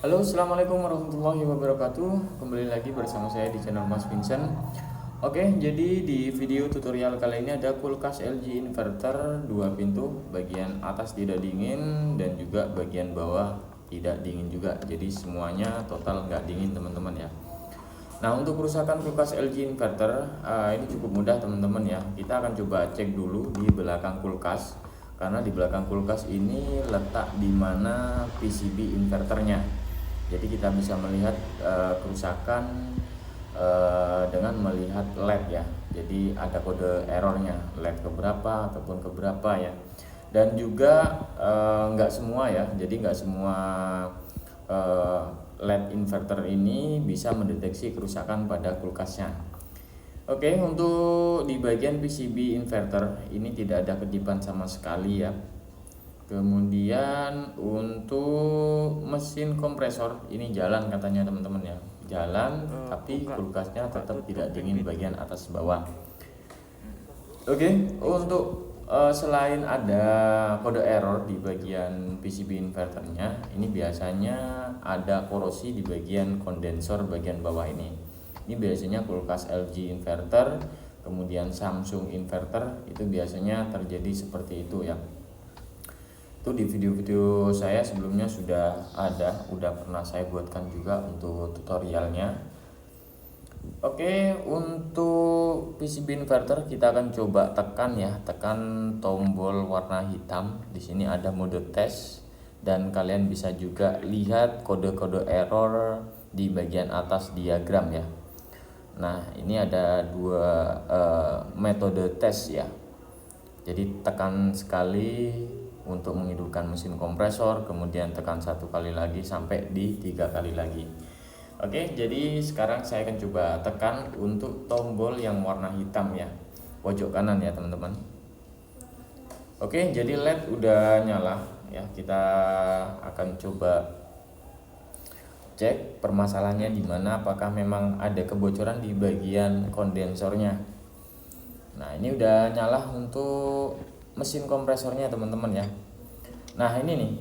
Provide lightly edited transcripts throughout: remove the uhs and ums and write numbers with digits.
Halo, assalamualaikum warahmatullahi wabarakatuh. Kembali lagi bersama saya di channel Mas Vincent. Oke, jadi di video tutorial kali ini ada kulkas LG inverter 2 pintu, bagian atas tidak dingin dan juga bagian bawah tidak dingin juga. Jadi semuanya total nggak dingin teman-teman ya. Nah, untuk kerusakan kulkas LG inverter ini cukup mudah teman-teman ya. Kita akan coba cek dulu di belakang kulkas, karena di belakang kulkas ini letak di mana PCB inverternya. Jadi kita bisa melihat kerusakan dengan melihat LED ya. Jadi ada kode errornya, LED keberapa ataupun keberapa ya. Dan juga nggak semua ya. Jadi nggak semua LED inverter ini bisa mendeteksi kerusakan pada kulkasnya. Oke, untuk di bagian PCB inverter ini tidak ada kedipan sama sekali ya. Kemudian untuk mesin kompresor ini jalan katanya teman-teman ya, jalan tapi kulkasnya tetap tidak dingin bagian atas bawah. Oke, untuk selain ada kode error di bagian PCB inverternya, ini biasanya ada korosi di bagian kondensor bagian bawah ini. Ini biasanya kulkas LG inverter, kemudian Samsung inverter itu biasanya terjadi seperti itu ya. Itu di video-video saya sebelumnya sudah pernah saya buatkan juga untuk tutorialnya. Oke, untuk PCB inverter kita akan coba tekan ya, tekan tombol warna hitam. Di sini ada mode tes dan kalian bisa juga lihat kode-kode error di bagian atas diagram ya. Nah, ini ada dua metode tes ya. Jadi tekan sekali untuk menghidupkan mesin kompresor, kemudian tekan 1 kali lagi sampai di 3 kali lagi. Oke, jadi sekarang saya akan coba tekan untuk tombol yang warna hitam ya, pojok kanan ya teman-teman. Oke, jadi LED udah nyala ya. Kita akan coba cek permasalahannya di mana, apakah memang ada kebocoran di bagian kondensornya. Nah, ini udah nyala untuk mesin kompresornya teman-teman ya. Nah, ini nih.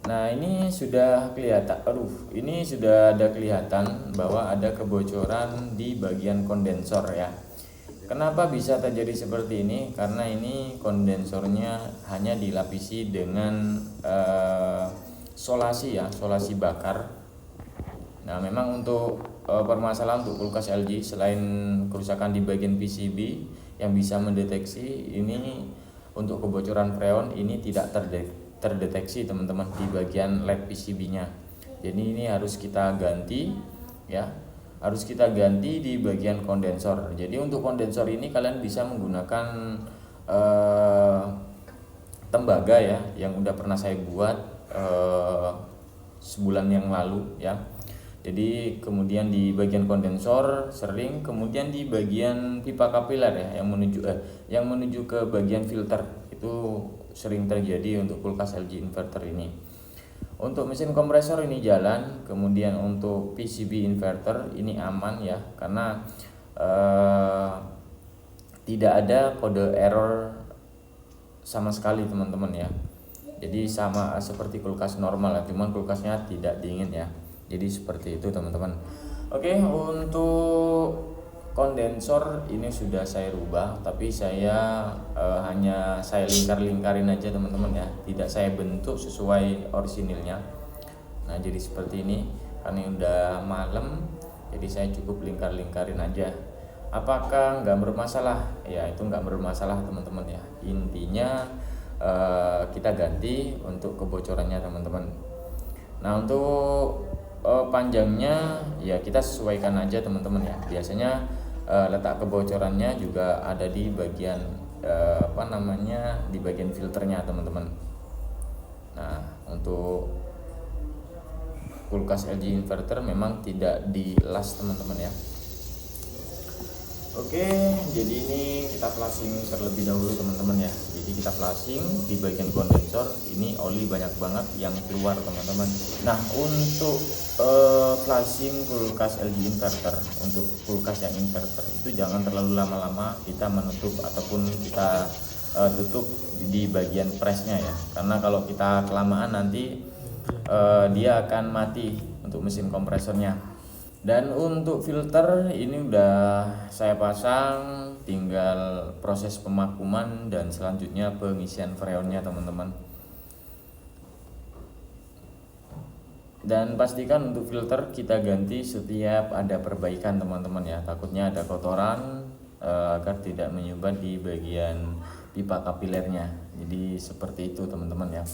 Nah, ini sudah kelihatan. Ini sudah ada kelihatan bahwa ada kebocoran di bagian kondensor ya. Kenapa bisa terjadi seperti ini? Karena ini kondensornya hanya dilapisi dengan solasi ya, solasi bakar. Nah, memang untuk permasalahan untuk kulkas LG, selain kerusakan di bagian PCB yang bisa mendeteksi, ini untuk kebocoran freon ini tidak terdeteksi teman-teman di bagian LED PCB-nya. Jadi ini harus kita ganti ya, harus kita ganti di bagian kondensor. Jadi untuk kondensor ini kalian bisa menggunakan tembaga ya, yang udah pernah saya buat sebulan yang lalu ya. Jadi kemudian di bagian kondensor sering, kemudian di bagian pipa kapiler ya, yang menuju ke bagian filter itu sering terjadi untuk kulkas LG inverter ini. Untuk mesin kompresor ini jalan, kemudian untuk PCB inverter ini aman ya, karena tidak ada kode error sama sekali teman-teman ya. Jadi sama seperti kulkas normal ya, cuman kulkasnya tidak dingin ya. Jadi seperti itu teman-teman. Oke, untuk kondensor ini sudah saya rubah, tapi saya hanya saya lingkarin aja teman-teman ya, tidak saya bentuk sesuai orisinilnya. Nah, jadi seperti ini. Karena udah malam, jadi saya cukup lingkarin aja. Apakah nggak bermasalah? Ya, itu nggak bermasalah teman-teman ya. Intinya kita ganti untuk kebocorannya teman-teman. Nah, untuk panjangnya ya kita sesuaikan aja teman-teman ya. Biasanya letak kebocorannya juga ada di bagian di bagian filternya teman-teman. Nah, untuk kulkas LG inverter memang tidak dilas teman-teman ya. Oke, jadi ini kita flashing terlebih dahulu teman-teman ya. Jadi kita flashing di bagian kondensor, ini oli banyak banget yang keluar teman-teman. Nah, untuk flashing kulkas LG inverter, untuk kulkas yang inverter itu jangan terlalu lama-lama kita menutup ataupun kita tutup di bagian presnya ya. Karena kalau kita kelamaan nanti dia akan mati untuk mesin kompresornya. Dan untuk filter ini udah saya pasang, tinggal proses pemakuman dan selanjutnya pengisian freonnya teman-teman. Dan pastikan untuk filter kita ganti setiap ada perbaikan teman-teman ya, takutnya ada kotoran agar tidak menyumbat di bagian pipa kapilernya. Jadi seperti itu teman-teman ya.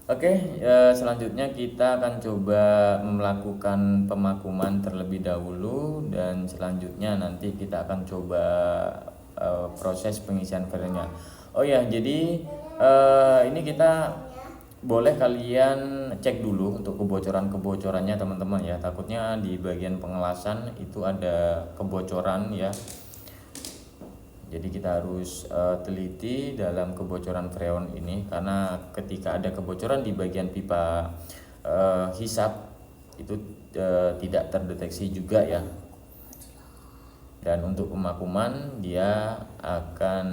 Oke, selanjutnya kita akan coba melakukan pemakuman terlebih dahulu, dan selanjutnya nanti kita akan coba proses pengisian freonnya. Oh ya, jadi ini kita boleh kalian cek dulu untuk kebocorannya teman-teman ya, takutnya di bagian pengelasan itu ada kebocoran ya. Jadi kita harus teliti dalam kebocoran freon ini, karena ketika ada kebocoran di bagian pipa hisap itu tidak terdeteksi juga ya. Dan untuk pemakuman dia akan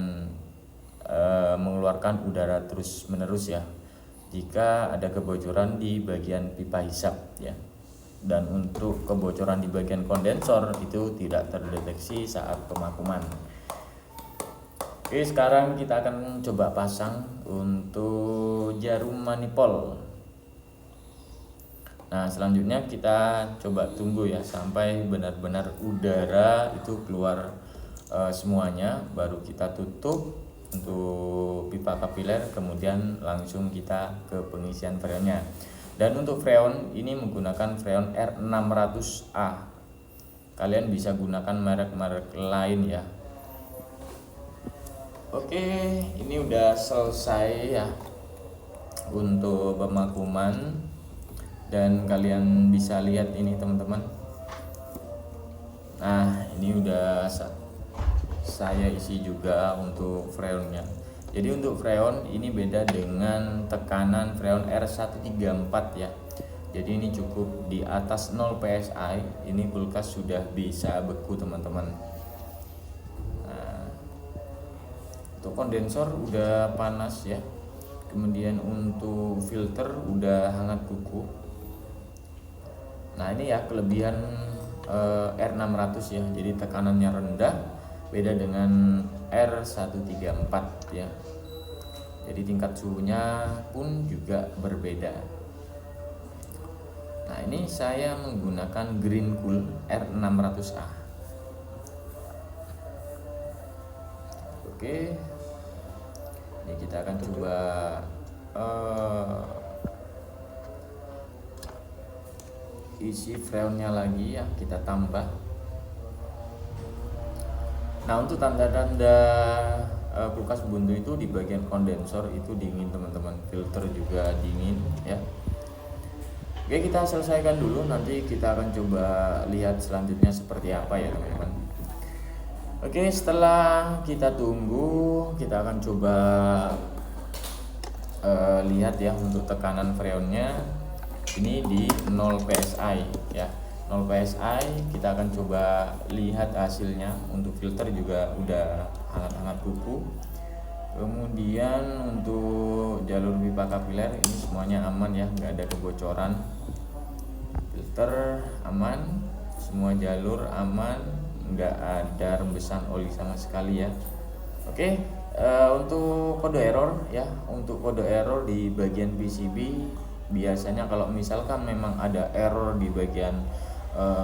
mengeluarkan udara terus menerus ya jika ada kebocoran di bagian pipa hisap ya. Dan untuk kebocoran di bagian kondensor itu tidak terdeteksi saat pemakuman. Oke, sekarang kita akan coba pasang untuk jarum manifold. Nah, selanjutnya kita coba tunggu ya sampai benar-benar udara itu keluar semuanya, baru kita tutup untuk pipa kapiler, kemudian langsung kita ke pengisian freonnya. Dan untuk freon ini menggunakan freon R600A. Kalian bisa gunakan merek-merek lain ya. Oke, ini udah selesai ya untuk pemakuman, dan kalian bisa lihat ini teman-teman. Nah, ini udah saya isi juga untuk freonnya. Jadi untuk freon ini beda dengan tekanan freon R134 ya. Jadi ini cukup di atas 0 PSI, ini kulkas sudah bisa beku teman-teman. Untuk kondensor udah panas ya, kemudian untuk filter udah hangat kuku. Nah ini ya kelebihan R600 ya, jadi tekanannya rendah, beda dengan R134 ya. Jadi tingkat suhunya pun juga berbeda. Nah ini saya menggunakan Green Cool R600A. Oke, ini kita akan coba isi freonnya lagi ya, kita tambah. Nah untuk tanda-tanda kulkas buntu itu di bagian kondensor itu dingin teman-teman, filter juga dingin ya. Oke, kita selesaikan dulu, nanti kita akan coba lihat selanjutnya seperti apa ya teman-teman. Oke, setelah kita tunggu, kita akan coba lihat ya untuk tekanan freonnya ini di 0 PSI ya. 0 PSI kita akan coba lihat hasilnya. Untuk filter juga udah hangat-hangat kuku. Kemudian untuk jalur pipa kapiler ini semuanya aman ya, nggak ada kebocoran. Filter aman, semua jalur aman, nggak ada rembesan oli sama sekali ya. Oke, untuk kode error ya, untuk kode error di bagian PCB biasanya kalau misalkan memang ada error di bagian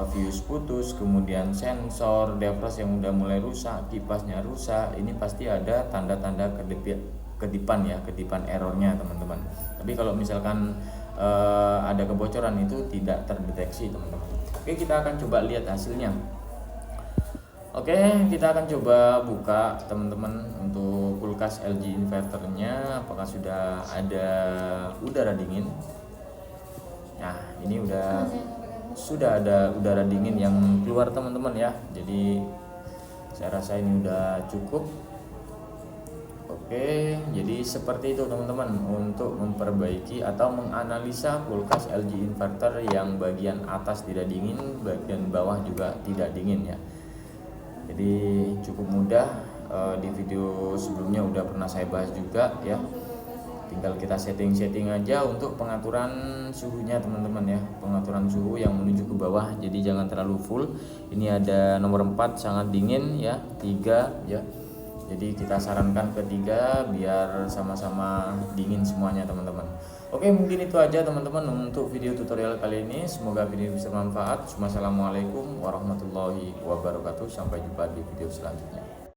fuse putus, kemudian sensor defrost yang udah mulai rusak, kipasnya rusak, ini pasti ada tanda-tanda kedipan ya, kedipan errornya teman-teman. Tapi kalau misalkan ada kebocoran itu tidak terdeteksi teman-teman. Oke, kita akan coba lihat hasilnya. Oke, kita akan coba buka teman-teman untuk kulkas LG inverternya, apakah sudah ada udara dingin. Nah, ini sudah ada udara dingin yang keluar teman-teman ya. Jadi saya rasa ini udah cukup. Oke, jadi seperti itu teman-teman untuk memperbaiki atau menganalisa kulkas LG inverter yang bagian atas tidak dingin, bagian bawah juga tidak dingin ya. Jadi cukup mudah, di video sebelumnya udah pernah saya bahas juga ya. tinggal kita setting aja untuk pengaturan suhunya teman-teman ya, pengaturan suhu yang menuju ke bawah, jadi jangan terlalu full. Ini ada nomor 4 sangat dingin ya, 3 ya, jadi kita sarankan ke 3 biar sama-sama dingin semuanya teman-teman. Oke, mungkin itu aja teman-teman untuk video tutorial kali ini, semoga video bisa bermanfaat. Wassalamualaikum warahmatullahi wabarakatuh, sampai jumpa di video selanjutnya.